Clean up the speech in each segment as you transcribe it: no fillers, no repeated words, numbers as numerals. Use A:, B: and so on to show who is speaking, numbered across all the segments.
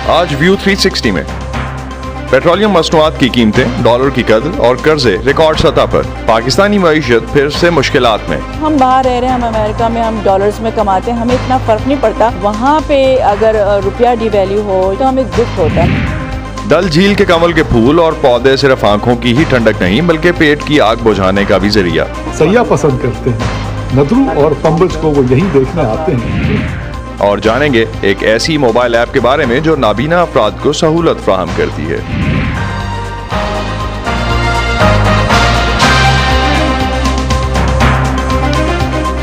A: आज व्यू 360 में पेट्रोलियम मसनूआत की कीमतें, डॉलर की कदर और कर्जे रिकॉर्ड सतह पर। पाकिस्तानी मईशत फिर से मुश्किलात में।
B: हम बाहर रह रहे हैं, हम अमेरिका में, हम डॉलर्स में कमाते हैं, हमें इतना फर्क नहीं पड़ता। वहाँ पे अगर रुपया डिवैल्यू हो तो हमें दुख होता है।
A: डल झील के कमल के फूल और पौधे सिर्फ आंखों की ही ठंडक नहीं बल्कि पेट की आग बुझाने का भी जरिया।
C: सैयाह पसंद करते हैं, नदरू और पंबल्स को वो यही देखने आते हैं।
A: और जानेंगे एक ऐसी मोबाइल ऐप के बारे में जो नाबीना अफराद को सहूलत फराहम करती है।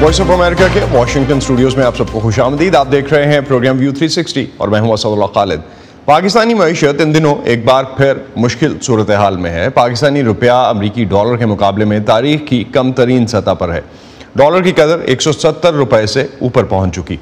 A: वॉइस ऑफ अमेरिका के वॉशिंगटन स्टूडियोज में आप सबको खुशामदीद। आप देख रहे हैं प्रोग्राम व्यू 360 और मैं हूं असदुल्लाह खालिद। पाकिस्तानी मईशत इन दिनों एक बार फिर मुश्किल सूरत हाल में है। पाकिस्तानी रुपया अमरीकी डॉलर के मुकाबले में तारीख की कम तरीन सतह पर है। डॉलर की कदर 170 रुपए से ऊपर पहुंच चुकी।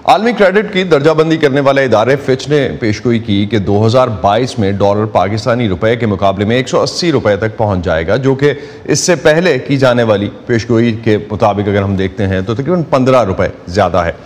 A: आलमी क्रेडिट की दर्जाबंदी करने वाले इदारे फिच ने पेशगोई की कि 2022 में डॉलर पाकिस्तानी रुपए के मुकाबले में 180 रुपए तक पहुंच जाएगा, जो कि इससे पहले की जाने वाली पेशगोई के मुताबिक अगर हम देखते हैं तो तकरीबन 15 रुपए ज़्यादा है।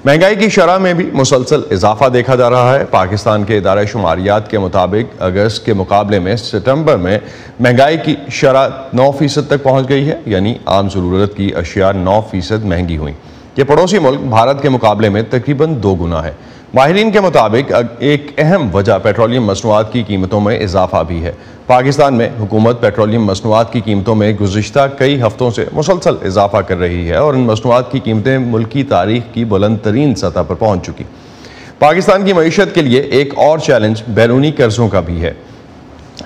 A: महंगाई की शरह में भी मुसलसल इजाफा देखा जा रहा है। पाकिस्तान के इदारा शुमारियात के मुताबिक अगस्त के मुकाबले में सितंबर में महंगाई की शरह 9% तक पहुंच गई है, यानी आम ज़रूरत की अशिया 9% महंगी हुई। ये पड़ोसी मुल्क भारत के मुकाबले में तकरीबन 2 गुना है। माहिरीन के मुताबिक एक अहम वजह पेट्रोलियम मसनूआत की कीमतों में इजाफा भी है। पाकिस्तान में हुकूमत पेट्रोलियम मसनूआत की कीमतों में गुज़िश्ता कई हफ्तों से मुसलसल इजाफा कर रही है और इन मसनूआत की कीमतें मुल्क की तारीख की बुलंद तरीन सतह पर पहुँच चुकी। पाकिस्तान की मईशत के लिए एक और चैलेंज बैरूनी कर्जों का भी है।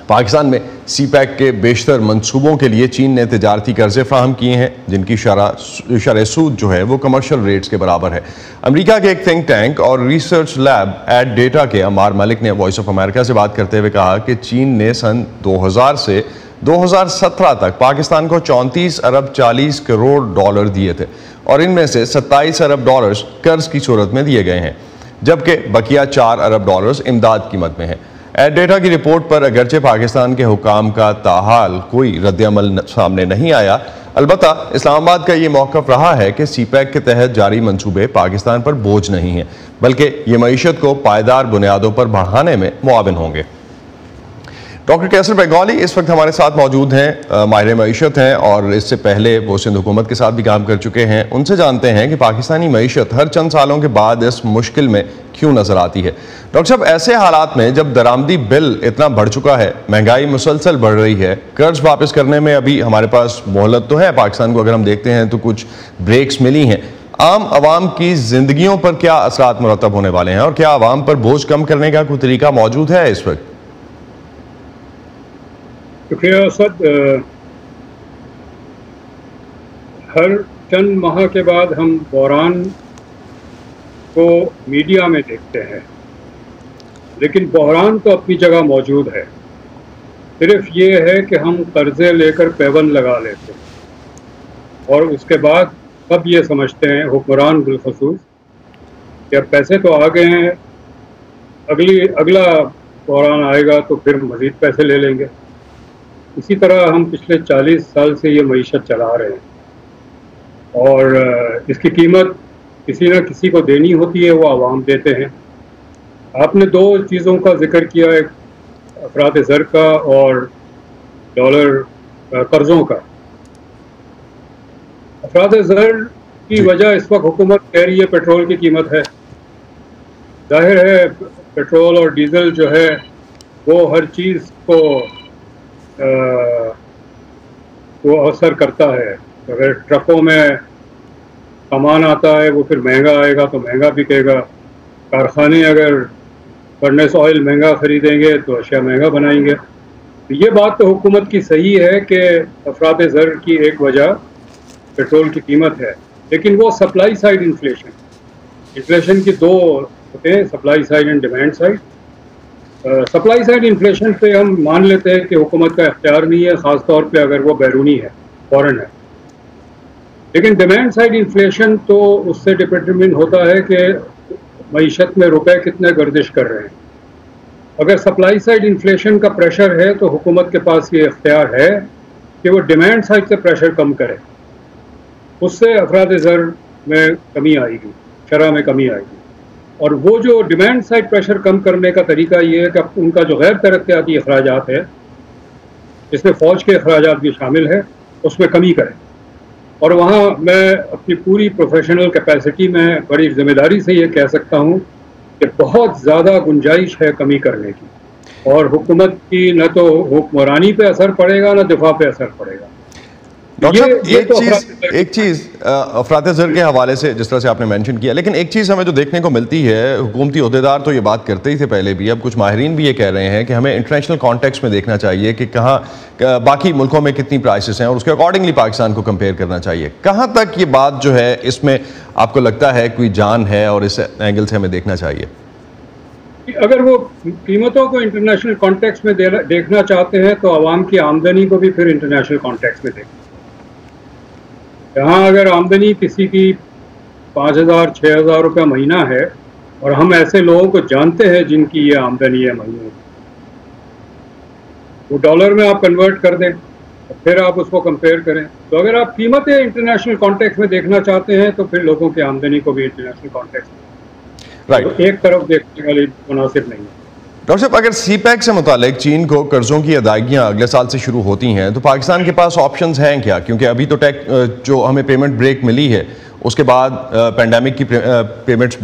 A: पाकिस्तान में CPEC के बेशतर मंसूबों के लिए चीन ने तिजारती कर्जे फ्राहम किए हैं, जिनकी शरह सूद जो है वो कमर्शियल रेट्स के बराबर है। अमेरिका के एक थिंक टैंक और रिसर्च लैब एट डेटा के अमार मलिक ने वॉइस ऑफ अमेरिका से बात करते हुए कहा कि चीन ने सन 2000 से 2017 तक पाकिस्तान को 34 अरब 40 करोड़ डॉलर दिए थे और इनमें से 27 अरब डॉलर्स कर्ज की सूरत में दिए गए हैं, जबकि बकिया 4 अरब डॉलर्स इमदाद की मद में है। एड डेटा की रिपोर्ट पर अगरचे पाकिस्तान के हुकाम का ताहाल कोई रद्दअमल सामने नहीं आया, अलबत्ता इस्लामाबाद का ये मौक़िफ़ रहा है कि CPEC के तहत जारी मंसूबे पाकिस्तान पर बोझ नहीं हैं, बल्कि ये मईशत को पायदार बुनियादों पर बढ़ाने में मुआविन होंगे। डॉक्टर कैसर बेंगाली इस वक्त हमारे साथ मौजूद हैं, माहिर मईशत हैं और इससे पहले वो सिंध हुकूमत के साथ भी काम कर चुके हैं। उनसे जानते हैं कि पाकिस्तानी मईशत हर चंद सालों के बाद इस मुश्किल में क्यों नजर आती है। डॉक्टर साहब, ऐसे हालात में जब दरामदी बिल इतना बढ़ चुका है, महंगाई मुसलसल बढ़ रही है, कर्ज वापस करने में अभी हमारे पास मोहलत तो है, पाकिस्तान को अगर हम देखते हैं तो कुछ ब्रेक्स मिली हैं, आम आवाम की जिंदगियों पर क्या असरात मुरतब होने वाले हैं और क्या आवाम पर बोझ कम करने का कोई तरीका मौजूद है इस वक्त?
D: शुक्रिया असद। हर चंद माह के बाद हम बहरान को मीडिया में देखते हैं, लेकिन बहरान तो अपनी जगह मौजूद है। सिर्फ ये है कि हम कर्जे लेकर पैबंद लगा लेते हैं और उसके बाद सब ये समझते हैं, हुक्मरान बिलखसूस, कि अब पैसे तो आ गए हैं, अगला बहरान आएगा तो फिर मज़ीद पैसे ले लेंगे। इसी तरह हम पिछले 40 साल से ये मईशत चला रहे हैं और इसकी कीमत किसी न किसी को देनी होती है, वो आवाम देते हैं। आपने 2 चीज़ों का जिक्र किया, एक अफराद ज़र का और डॉलर कर्ज़ों का। अफराद ज़र की वजह इस वक्त हुकूमत कह रही है पेट्रोल की कीमत है। जाहिर है पेट्रोल और डीज़ल जो है वो हर चीज़ को असर करता है। अगर ट्रकों में सामान आता है वो फिर महंगा आएगा तो महंगा बिकेगा। कारखाने अगर फर्नेस ऑयल महंगा ख़रीदेंगे तो अशिया महंगा बनाएंगे। तो ये बात तो हुकूमत की सही है कि अफराद ज़र की एक वजह पेट्रोल की कीमत है, लेकिन वो सप्लाई साइड इन्फ्लेशन की 2 होते हैं, supply side and demand side. Supply side inflation पे हम मान लेते हैं कि हुकूमत का इख्तियार नहीं है, ख़ास तौर पे अगर वो बैरूनी है, फॉरेन है। लेकिन डिमांड साइड इन्फ्लेशन तो उससे डिपेंडेंट होता है कि मईशत में रुपए कितने गर्दिश कर रहे हैं। अगर सप्लाई साइड इन्फ्लेशन का प्रेशर है तो हुकूमत के पास ये इख्तियार है कि वो डिमांड साइड से प्रेशर कम करे, उससे अफराद ज़र में कमी आएगी, शरह में कमी आएगी। और वो जो डिमांड साइड प्रेशर कम करने का तरीका ये है कि उनका जो गैर तरक्याती अखराजात है, जिसमें फ़ौज के अखराजात भी शामिल है, उसमें कमी करें। और वहाँ मैं अपनी पूरी प्रोफेशनल कैपेसिटी में बड़ी जिम्मेदारी से ये कह सकता हूँ कि बहुत ज़्यादा गुंजाइश है कमी करने की, और हुकूमत की न तो हुक्मरानी पे असर पड़ेगा न दिफा पे असर पड़ेगा।
A: डॉक्टर साहब, एक चीज़ अफरात ज़र के हवाले से जिस तरह से आपने मेंशन किया, लेकिन एक चीज़ हमें जो देखने को मिलती है, हुकूमती अहदेदार तो ये बात करते ही थे पहले भी, अब कुछ माहिरीन भी ये कह रहे हैं कि हमें इंटरनेशनल कॉन्टेक्स्ट में देखना चाहिए कि कहाँ बाकी मुल्कों में कितनी प्राइसेस हैं और उसके अकॉर्डिंगली पाकिस्तान को कंपेयर करना चाहिए। कहाँ तक ये बात जो है इसमें आपको लगता है कोई जान है और इस एंगल से हमें देखना चाहिए?
D: अगर वो कीमतों को इंटरनेशनल कॉन्टेक्स्ट में देखना चाहते हैं तो आवाम की आमदनी को भी फिर इंटरनेशनल कॉन्टेक्स्ट में देखें। यहाँ अगर आमदनी किसी की 5,000-6,000 रुपया महीना है और हम ऐसे लोगों को जानते हैं जिनकी ये आमदनी है महीने, वो डॉलर में आप कन्वर्ट कर दें और फिर आप उसको कंपेयर करें। तो अगर आप कीमतें इंटरनेशनल कॉन्टेक्स्ट में देखना चाहते हैं तो फिर लोगों की आमदनी को भी इंटरनेशनल कॉन्टेक्स्ट में, तो एक तरफ देखने वाली मुनासिब नहीं है।
A: डॉक्टर साहब, अगर सीपैक से मुतालिक चीन को कर्जों की अदायगियाँ अगले साल से शुरू होती हैं तो पाकिस्तान के पास ऑप्शंस हैं क्या? क्योंकि अभी तो जो हमें पेमेंट ब्रेक मिली है उसके बाद पेंडेमिक की पेमेंट्स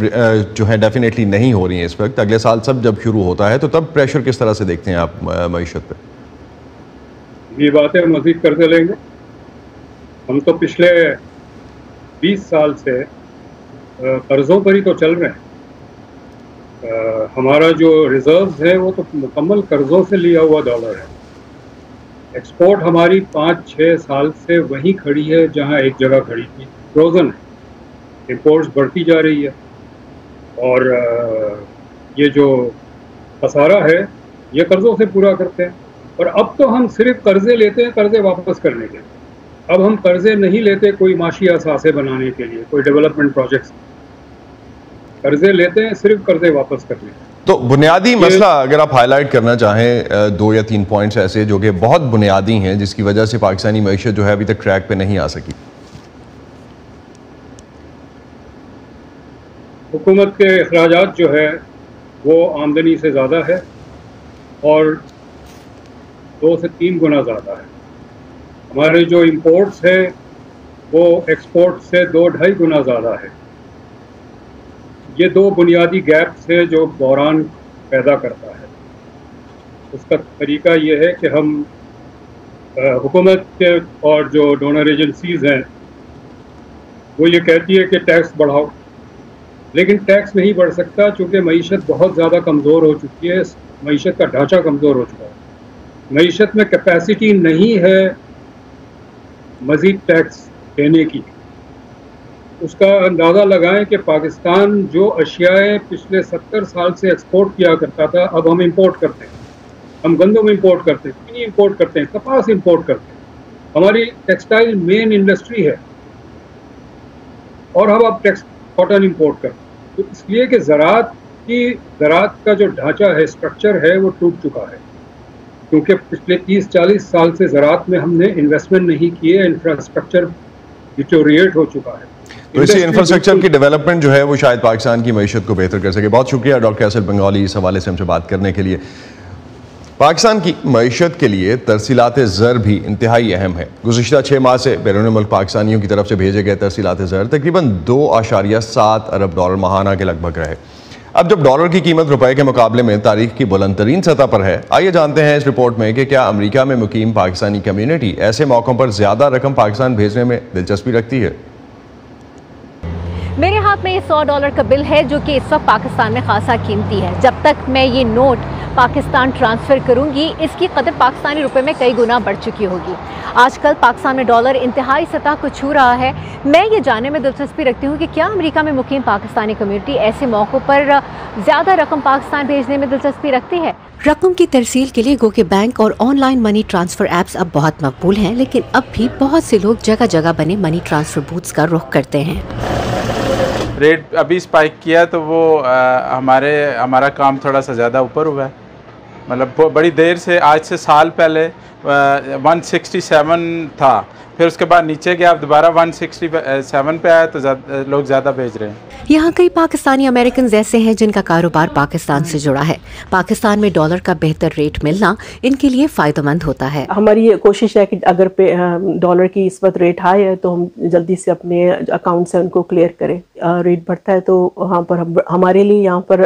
A: जो हैं डेफिनेटली नहीं हो रही हैं इस वक्त। अगले साल सब जब शुरू होता है तो तब प्रेशर किस तरह से देखते हैं आप मईशत पे?
D: ये बातें मज़ीद करते लेंगे। हम तो पिछले 20 साल से कर्ज़ों पर ही तो चल रहे हैं। हमारा जो रिजर्व्स है वो तो मुकम्मल कर्ज़ों से लिया हुआ डॉलर है। एक्सपोर्ट हमारी 5-6 साल से वहीं खड़ी है जहां एक जगह खड़ी थी, फ्रोज़न है। इंपोर्ट्स बढ़ती जा रही है और ये जो खसारा है ये कर्ज़ों से पूरा करते हैं। और अब तो हम सिर्फ कर्ज़े लेते हैं कर्ज़े वापस करने के लिए। अब हम कर्ज़े नहीं लेते कोई माशी असासे बनाने के लिए, कोई डेवलपमेंट प्रोजेक्ट्स, कर्जे लेते हैं सिर्फ कर्जे वापस करने।
A: तो बुनियादी मसला अगर आप हाईलाइट करना चाहें 2 या 3 पॉइंट्स ऐसे जो कि बहुत बुनियादी हैं जिसकी वजह से पाकिस्तानी मईशत जो है अभी तक ट्रैक पे नहीं आ सकी।
D: हुकूमत के अखराजात जो है वो आमदनी से ज़्यादा है और 2 से 3 गुना ज़्यादा है। हमारे जो इंपोर्ट्स हैं वो एक्सपोर्ट से 2-2.5 गुना ज़्यादा है। ये 2 बुनियादी गैप्स है जो बहरान पैदा करता है। उसका तरीका ये है कि हम हुकूमत के और जो डोनर एजेंसीज़ हैं वो ये कहती है कि टैक्स बढ़ाओ, लेकिन टैक्स नहीं बढ़ सकता क्योंकि मईशत बहुत ज़्यादा कमज़ोर हो चुकी है। मईशत का ढांचा कमज़ोर हो चुका है। मईशत में कैपेसिटी नहीं है मज़ीद टैक्स देने की। उसका अंदाज़ा लगाएं कि पाकिस्तान जो अशियाएँ पिछले 70 साल से एक्सपोर्ट किया करता था अब हम इंपोर्ट करते हैं। हम गंदम इंपोर्ट करते हैं, चीनी इंपोर्ट करते हैं, कपास इंपोर्ट करते हैं। हमारी टेक्सटाइल मेन इंडस्ट्री है और हम अब कॉटन इंपोर्ट करते हैं। तो इसलिए कि ज़राअत का जो ढांचा है, स्ट्रक्चर है, वो टूट चुका है क्योंकि पिछले 30-40 साल से ज़राअत में हमने इन्वेस्टमेंट नहीं किए। इंफ्रास्ट्रक्चर डिटोरिएट हो चुका है।
A: तो इसी इंफ्रास्ट्रक्चर की डेवलपमेंट जो है वो शायद पाकिस्तान की मईशत को बेहतर कर सके। बहुत शुक्रिया डॉक्टर कैसर बंगाली इस हवाले से हमसे बात करने के लिए। पाकिस्तान की मईशत के लिए तरसीलात ज़र भी इंतहाई अहम है। गुज़िश्ता 6 माह से बैरून मुल्क पाकिस्तानियों की तरफ से भेजे गए तरसीलात ज़र तकरीबन $2.7 अरब माहाना के लगभग रहे। अब जब डॉलर की कीमत रुपए के मुकाबले में तारीख की बुलंद तरीन सतह पर है, आइए जानते हैं इस रिपोर्ट में कि क्या अमेरिका में मुकीम पाकिस्तानी कम्यूनिटी ऐसे मौक़ों पर ज़्यादा रकम पाकिस्तान भेजने में दिलचस्पी रखती है।
E: मेरे हाथ में ये $100 का बिल है जो कि इस वक्त पाकिस्तान में खासा कीमती है। जब तक मैं ये नोट पाकिस्तान ट्रांसफ़र करूंगी इसकी कदर पाकिस्तानी रुपए में कई गुना बढ़ चुकी होगी। आजकल पाकिस्तान में डॉलर इंतहाई सतह को छू रहा है। मैं ये जानने में दिलचस्पी रखती हूँ कि क्या अमेरिका में मुकीम पाकिस्तानी कम्यूनिटी ऐसे मौक़ों पर ज़्यादा रकम पाकिस्तान भेजने में दिलचस्पी रखती है।
F: रकम की तरसील के लिए गो के बैंक और ऑनलाइन मनी ट्रांसफ़र ऐप्स अब बहुत मकबूल हैं, लेकिन अब भी बहुत से लोग जगह जगह बने मनी ट्रांसफ़र बूथ्स का रुख करते हैं।
G: रेट अभी स्पाइक किया तो वो हमारा काम थोड़ा सा ज़्यादा ऊपर हुआ है। मतलब बड़ी देर से, आज से साल पहले 167 था, फिर उसके बाद नीचे गया, अब दोबारा 167 पे आया, तो लोग ज़्यादा भेज रहे हैं।
F: यहाँ कई पाकिस्तानी अमेरिकन ऐसे हैं जिनका कारोबार पाकिस्तान से जुड़ा है। पाकिस्तान में डॉलर का बेहतर रेट मिलना इनके लिए फायदेमंद होता है।
H: हमारी ये कोशिश है कि अगर डॉलर की इस वक्त रेट हाई है तो हम जल्दी से अपने अकाउंट से उनको क्लियर करें। रेट बढ़ता है तो वहाँ पर हमारे लिए यहाँ पर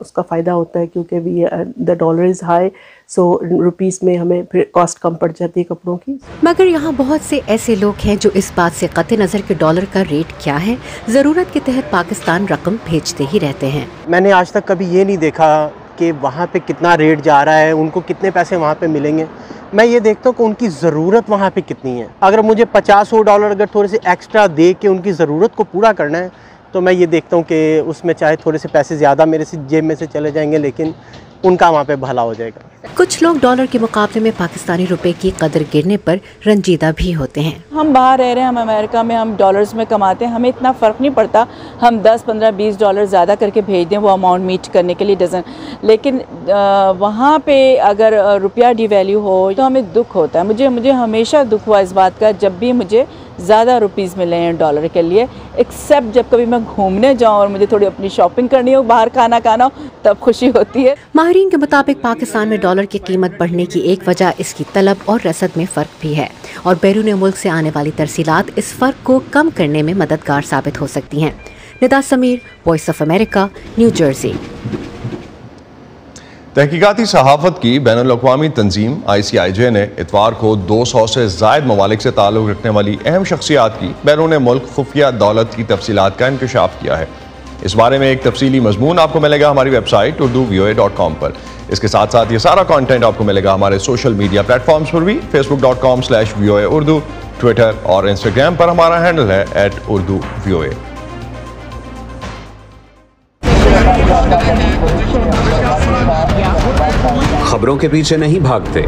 H: उसका फ़ायदा होता है, क्योंकि भी the dollar is high, so rupees में हमें फिर कॉस्ट कम पड़ जाती है कपड़ों की।
F: मगर यहाँ बहुत से ऐसे लोग हैं जो इस बात से कतई नज़र के डॉलर का रेट क्या है, ज़रूरत के तहत पाकिस्तान रकम भेजते ही रहते हैं।
I: मैंने आज तक कभी ये नहीं देखा कि वहाँ पे कितना रेट जा रहा है, उनको कितने पैसे वहाँ पे मिलेंगे। मैं ये देखता हूँ कि उनकी ज़रूरत वहाँ पे कितनी है। अगर मुझे 50-100 डॉलर अगर थोड़े से एक्स्ट्रा दे के उनकी ज़रूरत को पूरा करना है, तो मैं ये देखता हूँ कि उसमें चाहे थोड़े से पैसे ज़्यादा मेरे से जेब में से चले जाएंगे, लेकिन उनका वहाँ पे भला हो जाएगा।
F: कुछ लोग डॉलर के मुकाबले में पाकिस्तानी रुपए की कदर गिरने पर रंजीदा भी होते हैं।
B: हम बाहर रह रहे हैं, हम अमेरिका में, हम डॉलर्स में कमाते हैं, हमें इतना फ़र्क नहीं पड़ता हम 10, 15, 20 डॉलर ज़्यादा करके भेज दें, वो अमाउंट मीट करने के लिए डजन। लेकिन वहाँ पे अगर रुपया डिवैल्यू हो तो हमें दुख होता है। मुझे हमेशा दुख हुआ इस बात का जब भी मुझे ज़्यादा रुपीज़ मिले हैं डॉलर के लिए, एक्सेप्ट जब कभी मैं घूमने जाऊँ और मुझे थोड़ी अपनी शॉपिंग करनी हो, बाहर खाना हो, तब खुशी होती है।
F: माहिरीन के मुताबिक पाकिस्तान में डॉलर की कीमत बढ़ने की एक वजह इसकी तलब और रसद में फ़र्क भी है, और बैरून मुल्क से आने वाली तरसीलात इस फ़र्क को कम करने में मददगार साबित हो सकती हैं। Nida Sameer, voice of America, New Jersey.
A: तहकीकाती सहाफ़त की बैनुल-अक़वामी तंजीम ICIJ ने इतवार को 200 से ज़ायद ममालिक से ताल्लुक़ रखने वाली अहम शख्सियात की बैरून मुल्क खुफिया दौलत की तफसीलात का इंकशाफ किया है। इस बारे में एक तफसीली मजमून आपको मिलेगा हमारी वेबसाइट urduvoa.com पर। इसके साथ साथ ये सारा कंटेंट आपको मिलेगा हमारे सोशल मीडिया प्लेटफॉर्म्स पर भी। facebook.com/VOA Urdu, ट्विटर और इंस्टाग्राम पर हमारा हैंडल है @urduvoa।
J: खबरों के पीछे नहीं भागते,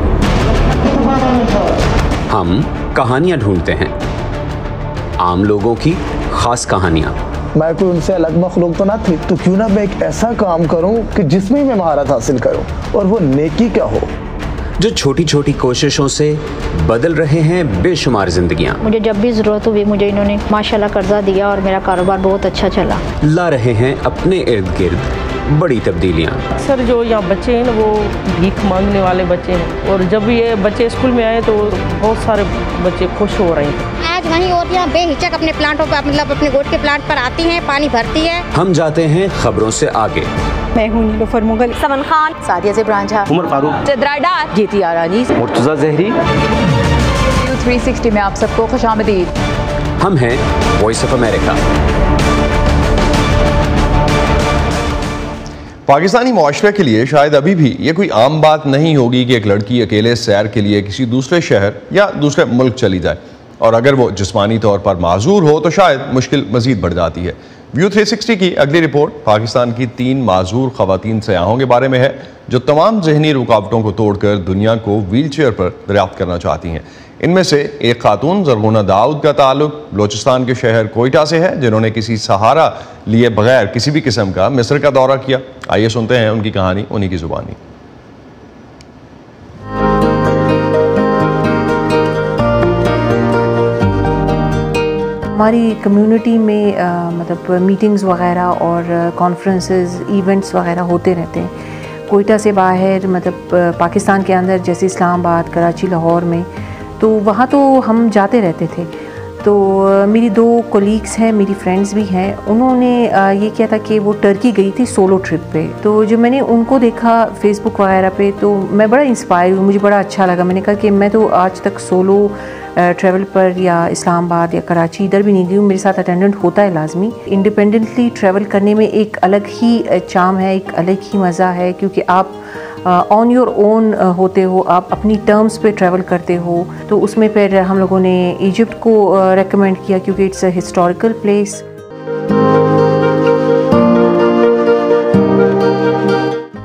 J: हम कहानियां ढूंढते हैं, आम लोगों की खास कहानियां।
K: मैं कोई उनसे अलग मखलूक तो ना थी, तो क्यों ना मैं एक ऐसा काम करूं कि जिसमें मैं महारत हासिल करूं, और वो नेकी क्या हो,
J: जो छोटी छोटी कोशिशों से बदल रहे हैं बेशुमार जिंदगियां।
L: मुझे जब भी जरूरत हुई मुझे इन्होंने माशाल्लाह कर्जा दिया और मेरा कारोबार बहुत अच्छा चला।
J: ला रहे हैं अपने इर्द गिर्द बड़ी तब्दीलियां।
M: अक्सर जो यहाँ बच्चे हैं ना वो भीख मांगने वाले बच्चे हैं, और जब ये बच्चे स्कूल में आए तो बहुत सारे बच्चे खुश हो रहे हैं।
N: आज वहीं औरतें बेहिचक अपने प्लांटों पर, मतलब अपने गोट के प्लांट पर आती हैं, पानी भरती है।
J: हम जाते हैं खबरों से आगे।
O: मैं हूँ नीलोफर मुगल,
P: समन खान, सादिया ज़ेबरान झा,
Q: उमर फारूक,
P: जिद्रा डार,
R: गीती आरानी,
Q: मुर्तज़ा ज़हरी।
P: 360 में आप सबको खुशामदीद।
J: हम हैं वॉइस ऑफ अमेरिका।
A: पाकिस्तानी मुआशरे के लिए शायद अभी भी ये कोई आम बात नहीं होगी कि एक लड़की अकेले सैर के लिए किसी दूसरे शहर या दूसरे मुल्क चली जाए, और अगर वो जिस्मानी तौर पर माजूर हो तो शायद मुश्किल मजीद बढ़ जाती है। व्यू 360 की अगली रिपोर्ट पाकिस्तान की 3 माजूर खवातीन सयाहों के बारे में है जो तमाम जहनी रुकावटों को तोड़कर दुनिया को व्हील चेयर पर दरियाफ्त करना चाहती हैं। इनमें से एक खातून ज़रगुना दाऊद का ताल्लुक बलोचिस्तान के शहर कोयटा से है, जिन्होंने किसी सहारा लिए बगैर किसी भी किस्म का मिस्र का दौरा किया। आइए सुनते हैं उनकी कहानी उन्हीं की ज़ुबानी।
O: हमारी कम्युनिटी में मतलब मीटिंग्स वगैरह और कॉन्फ्रेंसेस, इवेंट्स वगैरह होते रहते हैं। कोयटा से बाहर मतलब पाकिस्तान के अंदर जैसे इस्लामाबाद, कराची, लाहौर में, तो वहाँ तो हम जाते रहते थे। तो मेरी 2 कोलीग्स हैं, मेरी फ्रेंड्स भी हैं, उन्होंने ये किया था कि वो टर्की गई थी सोलो ट्रिप पे। तो जब मैंने उनको देखा फेसबुक वगैरह पे तो मैं बड़ा इंस्पायर हुई, मुझे बड़ा अच्छा लगा। मैंने कहा कि मैं तो आज तक सोलो ट्रैवल पर या इस्लामाबाद या कराची इधर भी नहीं गई हूँ, मेरे साथ अटेंडेंट होता है लाजमी। इंडिपेंडेंटली ट्रैवल करने में एक अलग ही चार्म है, एक अलग ही मज़ा है, क्योंकि आप ऑन योर ओन होते हो, आप अपनी टर्म्स पे ट्रैवल करते हो। तो उसमें फिर हम लोगों ने इजिप्ट को रेकमेंड किया क्योंकि इट्स अ हिस्टोरिकल प्लेस।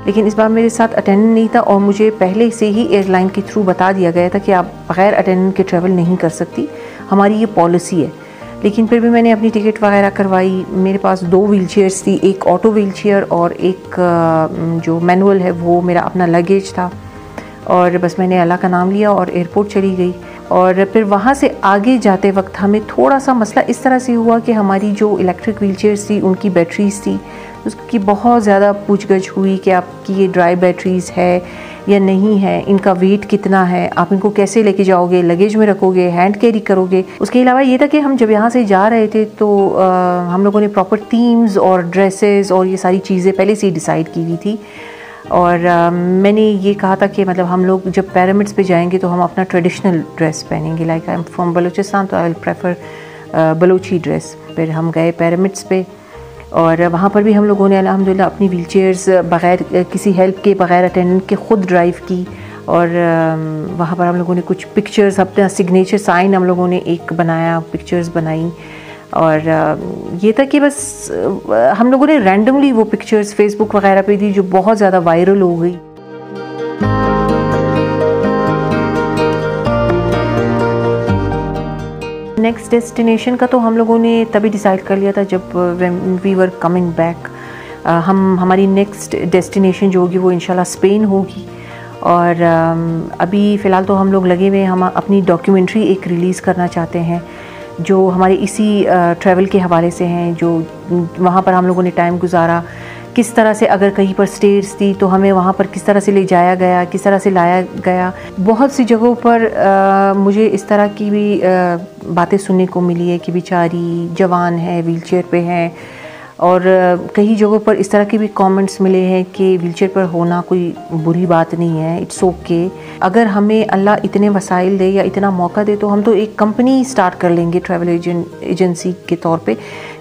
O: लेकिन इस बार मेरे साथ अटेंडेंट नहीं था और मुझे पहले से ही एयरलाइन के थ्रू बता दिया गया था कि आप बग़ैर अटेंडेंट के ट्रैवल नहीं कर सकती, हमारी ये पॉलिसी है। लेकिन फिर भी मैंने अपनी टिकट वगैरह करवाई। मेरे पास 2 व्हील चेयर्स थी, एक ऑटो व्हील चेयर और एक जो मैनुअल है वो मेरा अपना लगेज था। और बस मैंने अल्लाह का नाम लिया और एयरपोर्ट चली गई। और फिर वहाँ से आगे जाते वक्त हमें थोड़ा सा मसला इस तरह से हुआ कि हमारी जो इलेक्ट्रिक व्हीलचेयर्स थी उनकी बैटरीज़ थी, उसकी बहुत ज़्यादा पूछगछ हुई कि आपकी ये ड्राई बैटरीज़ है या नहीं है, इनका वेट कितना है, आप इनको कैसे लेके जाओगे, लगेज में रखोगे, हैंड कैरी करोगे। उसके अलावा ये था कि हम जब यहाँ से जा रहे थे तो हम लोगों ने प्रॉपर थीम्स और ड्रेसेस और ये सारी चीज़ें पहले से ही डिसाइड की हुई थी। और मैंने ये कहा था कि मतलब हम लोग जब पिरामिड्स पे जाएंगे तो हम अपना ट्रेडिशनल ड्रेस पहनेंगे, like I am from Balochistan तो I will prefer Balochi dress. फिर हम गए पिरामिड्स पे और वहाँ पर भी हम लोगों ने अल्हम्दुलिल्लाह अपनी व्हीलचेयर्स बग़ैर किसी हेल्प के, बग़ैर अटेंडेंट के ख़ुद ड्राइव की। और वहाँ पर हम लोगों ने कुछ पिक्चर्स, अपना सिग्नेचर साइन हम लोगों ने एक बनाया, पिक्चर्स बनाई। और ये था कि बस हम लोगों ने रैंडमली वो पिक्चर्स फेसबुक वगैरह पे दी जो बहुत ज़्यादा वायरल हो गई। नेक्स्ट डेस्टिनेशन का तो हम लोगों ने तभी डिसाइड कर लिया था जब वी वर कमिंग बैक। हमारी नेक्स्ट डेस्टिनेशन जो होगी वो इंशाल्लाह स्पेन होगी। और अभी फ़िलहाल तो हम लोग लगे हुए हम अपनी डॉक्यूमेंट्री एक रिलीज़ करना चाहते हैं जो हमारे इसी ट्रैवल के हवाले से हैं, जो वहाँ पर हम लोगों ने टाइम गुजारा, किस तरह से अगर कहीं पर स्टेज थी तो हमें वहाँ पर किस तरह से ले जाया गया, किस तरह से लाया गया। बहुत सी जगहों पर मुझे इस तरह की भी बातें सुनने को मिली है कि बेचारी जवान है, व्हीलचेयर पे हैं। और कई जगहों पर इस तरह के भी कमेंट्स मिले हैं कि व्हीलचेयर पर होना कोई बुरी बात नहीं है, इट्स ओके। अगर हमें अल्लाह इतने वसाइल दे या इतना मौका दे तो हम तो एक कंपनी स्टार्ट कर लेंगे ट्रैवल एजेंसी के तौर पे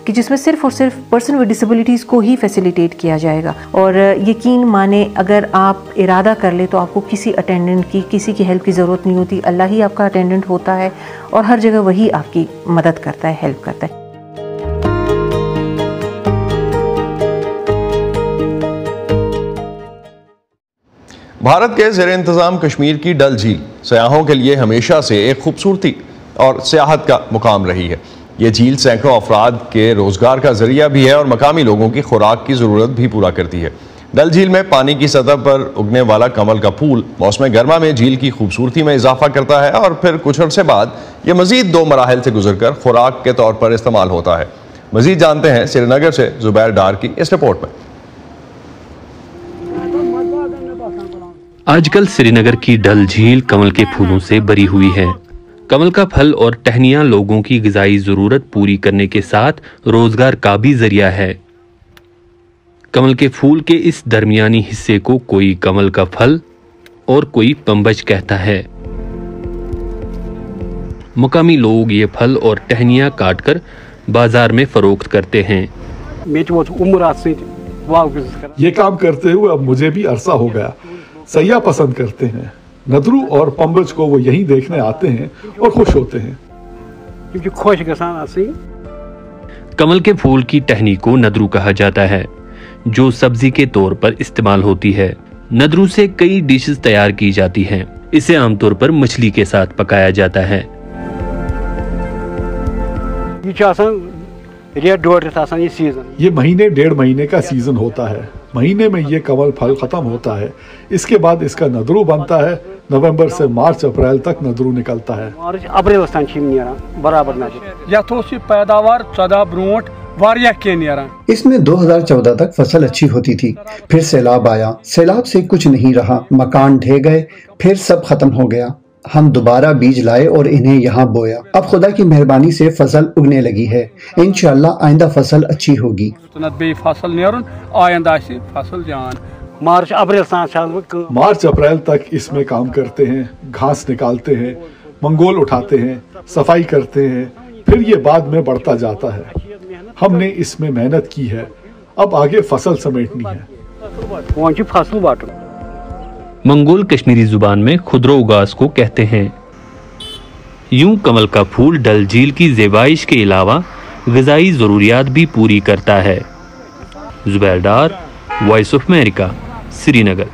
O: कि जिसमें सिर्फ़ और सिर्फ पर्सन विद डिसेबिलिटीज़ को ही फैसिलिटेट किया जाएगा। और यकीन माने अगर आप इरादा कर ले तो आपको किसी अटेंडेंट की, किसी की हेल्प की ज़रूरत नहीं होती। अल्लाह ही आपका अटेंडेंट होता है और हर जगह वही आपकी मदद करता है, हेल्प करता है।
A: भारत के ज़ेर इंतज़ाम कश्मीर की डल झील सयाहों के लिए हमेशा से एक खूबसूरती और सियाहत का मुकाम रही है। ये झील सैकड़ों अफराद के रोज़गार का जरिया भी है और मकामी लोगों की खुराक की ज़रूरत भी पूरा करती है। डल झील में पानी की सतह पर उगने वाला कमल का फूल मौसम गर्मा में झील की खूबसूरती में इजाफा करता है और फिर कुछ अर्से बाद ये मज़ीद 2 मराहल से गुजरकर खुराक के तौर पर इस्तेमाल होता है। मज़ीद जानते हैं श्रीनगर से जुबैर डार की इस रिपोर्ट में।
Q: आजकल श्रीनगर की डल झील कमल के फूलों से भरी हुई है। कमल का फल और टहनियां लोगों की ग़िज़ाई ज़रूरत पूरी करने के साथ रोज़गार का भी ज़रिया है। कमल के फूल के इस दरमियानी हिस्से को कोई कमल का फल और कोई पंबज कहता है। मुकामी लोग ये फल और टहनियां काटकर बाजार में फरोख्त करते हैं।
C: ये काम करते हुए अब मुझे भी अरसा हो गया। सयाह पसंद करते हैं। नदरू और पंबज को वो यहीं देखने आते हैं और खुश होते हैं।
Q: कमल के फूल की टहनी को नदरू कहा जाता है जो सब्जी के तौर पर इस्तेमाल होती है। नदरू से कई डिशेस तैयार की जाती हैं। इसे आमतौर पर मछली के साथ पकाया जाता है।
C: ये महीने 1.5 महीने का सीजन होता है। महीने में ये कमल फल खत्म होता है। इसके बाद इसका नदरू बनता है। नवंबर से मार्च अप्रैल तक नदरू निकलता है।
R: इसमें 2014 तक फसल अच्छी होती थी, फिर सैलाब आया। सैलाब से कुछ नहीं रहा, मकान ढह गए, फिर सब खत्म हो गया। हम दोबारा बीज लाए और इन्हें यहाँ बोया। अब खुदा की मेहरबानी से फसल उगने लगी है। इंशाअल्लाह आइंदा फसल अच्छी होगी।
C: मार्च अप्रैल तक इसमें काम करते हैं, घास निकालते हैं, मंगोल उठाते हैं, सफाई करते हैं, फिर ये बाद में बढ़ता जाता है। हमने इसमें मेहनत की है, अब आगे फसल समेटनी है।
Q: मंगोल कश्मीरी जुबान में खुदरो उगास को कहते हैं। यूं कमल का फूल डल झील की ज़ेबाइश के अलावा ग़िज़ाई ज़रूरियात भी पूरी करता है। Zubair Dar, voice of America, Srinagar.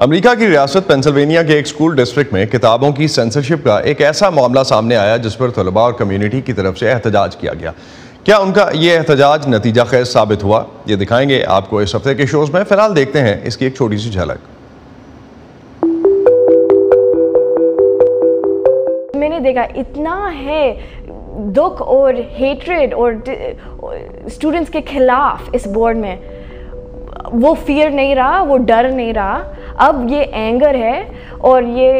A: America की रियासत पेंसिल्वेनिया के एक स्कूल डिस्ट्रिक्ट में किताबों की सेंसरशिप का एक ऐसा मामला सामने आया जिस पर तलबा और कम्युनिटी की तरफ से एहतजाज किया गया। क्या उनका ये एहतजाज नतीजा खेज साबित हुआ, ये दिखाएंगे आपको इस हफ्ते के शोज में। फिलहाल देखते हैं इसकी एक छोटी सी झलक।
S: मैंने देखा इतना है दुख और हेट्रेड और स्टूडेंट्स के खिलाफ इस बोर्ड में। वो फियर नहीं रहा, वो डर नहीं रहा, अब ये एंगर है और ये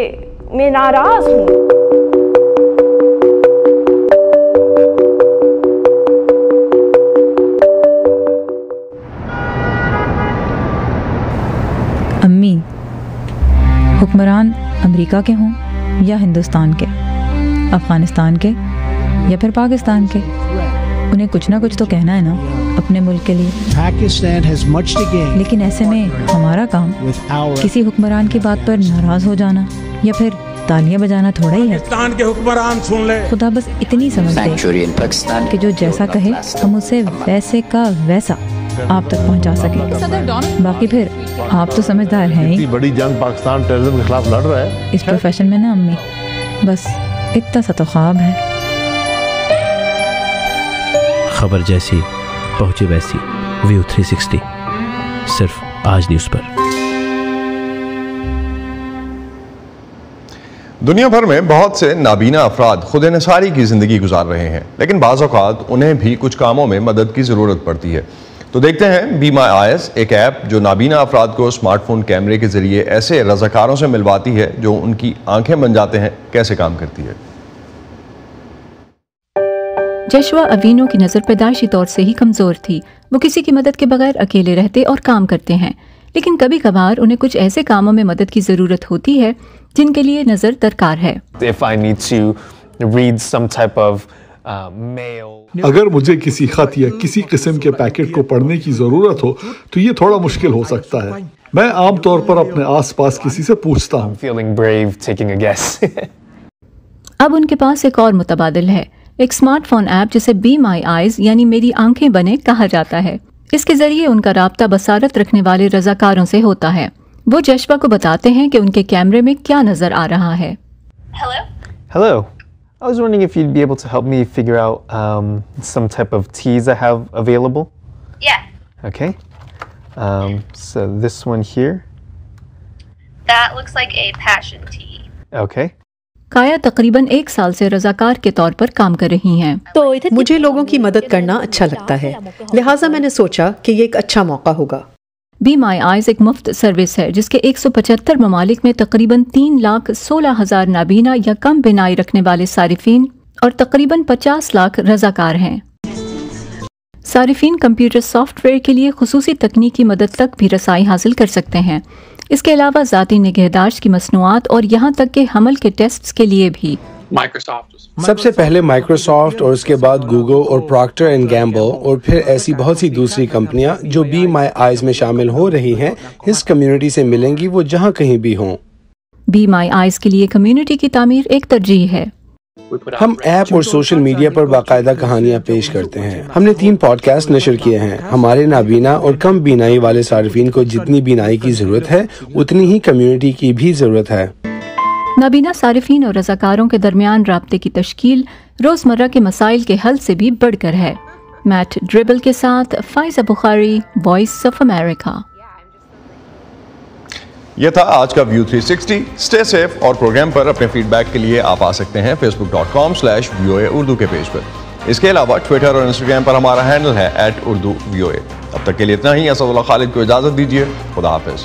S: मैं नाराज हूँ।
T: अम्मी, हुक्मरान अमेरिका के हों या हिंदुस्तान के, अफगानिस्तान के या फिर पाकिस्तान के, उन्हें कुछ ना कुछ तो कहना है ना अपने मुल्क के लिए। लेकिन ऐसे में हमारा काम किसी हुक्मरान की बात पर नाराज हो जाना या फिर तालियां बजाना थोड़ा ही है।
U: पाकिस्तान के हुक्मरान सुन ले।
T: खुदा बस इतनी समझ दे कि जो जैसा कहे हम उसे वैसे का वैसा आप तक पहुंचा सके। बाकी फिर आप तो समझदार हैं ही।
U: बड़ी जंग पाकिस्तान टेररिज्म के खिलाफ लड़ रहा है
T: इस प्रोफेशन में ना अम्मी, बस इतना सा तो ख्वाब है।
V: खबर जैसी पहुंचे वैसी, व्यू 360 सिर्फ आज न्यूज़ पर।
A: दुनिया भर में बहुत से नाबीना अफराद खुद इन्हिसारी की जिंदगी गुजार रहे हैं, लेकिन बाज़ औक़ात उन्हें भी कुछ कामों में मदद की ज़रूरत पड़ती है। तो देखते हैं बी माई आइज़, एक ऐप जो नाबीना अफराद को स्मार्टफोन कैमरे के जरिए ऐसे रज़ाकारों से मिलवाती है जो उनकी आंखें बन जाते हैं, कैसे काम करती है।
F: जशवा अवीनो की नज़र पैदाइशी तौर से ही कमज़ोर थी। वो किसी की मदद के बगैर अकेले रहते और काम करते हैं, लेकिन कभी कभार उन्हें कुछ ऐसे कामों में मदद की ज़रूरत होती है जिनके लिए नज़र दरकार है।
C: अगर मुझे किसी खत या किसी किस्म के पैकेट को पढ़ने की ज़रूरत हो तो ये थोड़ा मुश्किल हो सकता है। मैं आमतौर पर अपने आसपास किसी से पूछता हूँ।
F: अब उनके पास एक और मुतबादिल है, एक स्मार्टफोन ऐप जिसे बी माई आइज़ यानी मेरी आंखें बने कहा जाता है। इसके जरिए उनका राब्ता बसारत रखने वाले रज़ाकारों से होता है। वो जशवा को बताते हैं कि उनके कैमरे में क्या नजर आ रहा है।
W: Hello. I was wondering if you'd be able to help me figure out some type of teas I have available.
X: Yeah.
W: Okay. So this one here.
X: That looks like a passion tea.
W: Okay.
F: काया तकरीबन 1 साल से रज़ाकार के तौर पर काम कर रही हैं।
H: मुझे लोगों की मदद करना अच्छा लगता है, लिहाजा मैंने सोचा कि ये एक अच्छा मौका होगा।
F: बी माई आइज़ एक मुफ्त सर्विस है जिसके 175 ममालिक में तकरीबन 3,16,000 नाबीना या कम बिनाई रखने वाले सारिफीन और तकरीबन 50 लाख रज़ाकार हैं। सारिफीन कंप्यूटर सॉफ्टवेयर के लिए खुसूसी तकनीकी मदद तक भी रसाई हासिल कर सकते हैं। इसके अलावा ज़ाती निगहदाश्त की मसनूआत और यहाँ तक के हमल के टेस्ट्स के लिए भी।
Y: सबसे पहले माइक्रोसॉफ्ट और उसके बाद गूगल और प्रॉक्टर एंड गैम्बल और फिर ऐसी बहुत सी दूसरी कंपनियां जो बी माई आइज़ में शामिल हो रही हैं, इस कम्युनिटी से मिलेंगी, वो जहां कहीं भी हों।
F: बी माई आइज़ के लिए कम्युनिटी की तामीर एक तरजीह है।
Y: हम ऐप और सोशल मीडिया पर बाकायदा कहानियां पेश करते हैं। हमने 3 पॉडकास्ट नशर किए हैं। हमारे नाबीना और कम बीनाई वाले सार्फिन को जितनी बीनाई की जरूरत है उतनी ही कम्युनिटी की भी जरूरत है।
F: नाबीना सारिफीन और रज़ाकारों के दरमियान राब्ते की तश्कील रोज़मर्रा के मसाइल के हल से भी बढ़कर है। मैट ड्रिबल के साथ फाइज़ा बुखारी, वॉइस ऑफ अमेरिका।
A: यह था आज का व्यू 360। स्टे सेफ और प्रोग्राम पर अपने फीडबैक के लिए आप आ सकते हैं facebook.com/VOA उर्दू के पेज पर। इसके अलावा ट्विटर और इंस्टाग्राम पर हमारा हैंडल है @urduvoa। अब तक के लिए इतना ही। असदुल्लाह खालिद को इजाज़त दीजिए। खुदा हाफिज़।